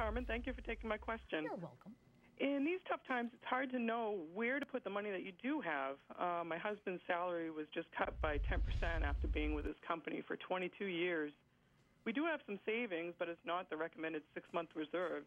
Carmen. Thank you for taking my question. You're welcome. In these tough times, it's hard to know where to put the money that you do have. My husband's salary was just cut by 10% after being with his company for 22 years. We do have some savings, but it's not the recommended 6-month reserves.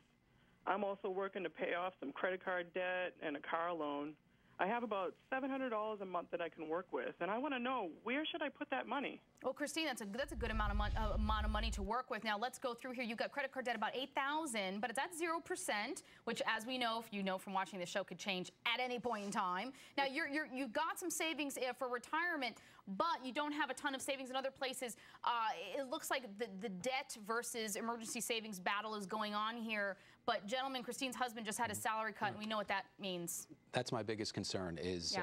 I'm also working to pay off some credit card debt and a car loan. I have about $700 a month that I can work with, and I want to know, where should I put that money? Well, Christine, that's a good amount of money to work with. Now, let's go through here. You've got credit card debt about $8,000, but it's at 0%, which, as we know, if you know from watching the show, could change at any point in time. Now, you've got some savings for retirement, but you don't have a ton of savings in other places. It looks like the debt versus emergency savings battle is going on here. But, gentlemen, Christine's husband just had a salary cut, and we know what that means. That's my biggest concern is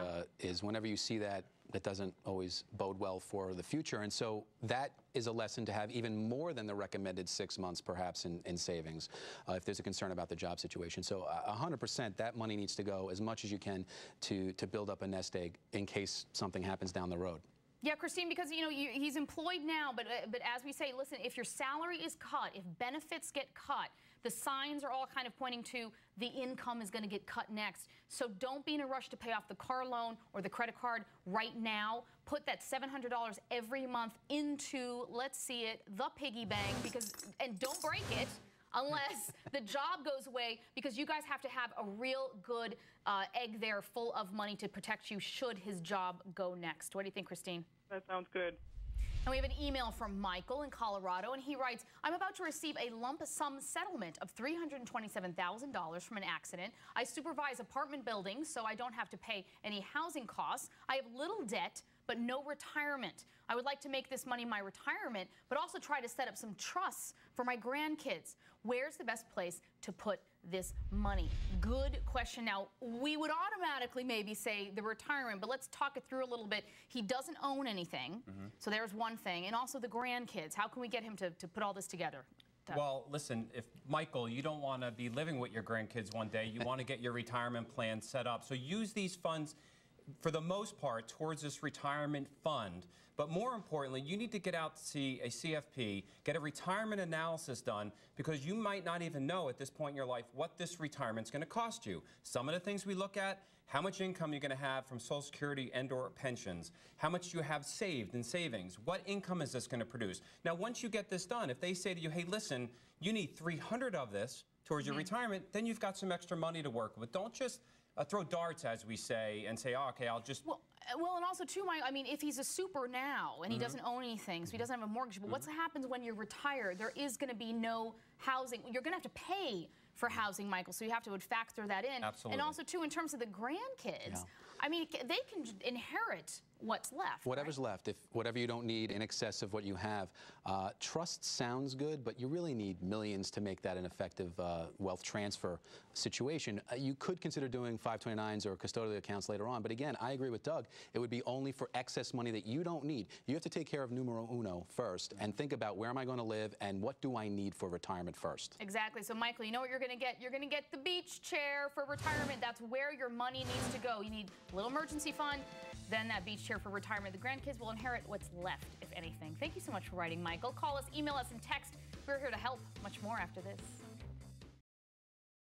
whenever you see that, that doesn't always bode well for the future. And so that is a lesson to have even more than the recommended 6 months, perhaps, in savings, if there's a concern about the job situation. So 100%, that money needs to go as much as you can to build up a nest egg in case something happens down the road. Yeah, Christine, because, you know, he's employed now, but as we say, listen, if your salary is cut, if benefits get cut, the signs are all kind of pointing to the income is going to get cut next. So don't be in a rush to pay off the car loan or the credit card right now. Put that $700 every month into, let's see it, the piggy bank, and don't break it unless the job goes away, because you guys have to have a real good egg there full of money to protect you should his job go next. What do you think, Christine? That sounds good. And we have an email from Michael in Colorado, and he writes, I'm about to receive a lump sum settlement of $327,000 from an accident. I supervise apartment buildings, so I don't have to pay any housing costs. I have little debt, but no retirement. I would like to make this money my retirement, but also try to set up some trusts for my grandkids. Where's the best place to put this money? Good question. Now, we would automatically maybe say the retirement, but let's talk it through a little bit. He doesn't own anything, so there's one thing. And also the grandkids. How can we get him to put all this together? Well, listen, if Michael, you don't want to be living with your grandkids one day, you want to get your retirement plan set up. So use these funds for the most part towards this retirement fund. But more importantly, you need to get out to see a CFP, get a retirement analysis done, because you might not even know at this point in your life what this retirement's going to cost you. Some of the things we look at, how much income you're going to have from Social Security and or pensions, how much you have saved in savings, what income is this going to produce. Now, once you get this done, if they say to you, hey, listen, you need 300 of this towards your retirement, then you've got some extra money to work with. Don't just throw darts, as we say, and say, oh, okay, I'll just... Well, and also, too, I mean, if he's a super now and he doesn't own anything, so he doesn't have a mortgage, but what happens when you're retired? There is going to be no housing. You're going to have to pay for housing, Michael, so you have to factor that in. Absolutely. And also, too, in terms of the grandkids, I mean, they can inherit what's left. Whatever's left, whatever you don't need in excess of what you have. Trust sounds good, but you really need millions to make that an effective wealth transfer situation. You could consider doing 529s or custodial accounts later on, but again, I agree with Doug. It would be only for excess money that you don't need. You have to take care of numero uno first and think about, where am I going to live and what do I need for retirement first. Exactly. So, Michael, you know what you're going to get? You're going to get the beach chair for retirement. That's where your money needs to go. You need a little emergency fund, then that beach chair for retirement. The grandkids will inherit what's left, if anything. Thank you so much for writing, Michael. Call us, email us, and text. We're here to help. Much more after this.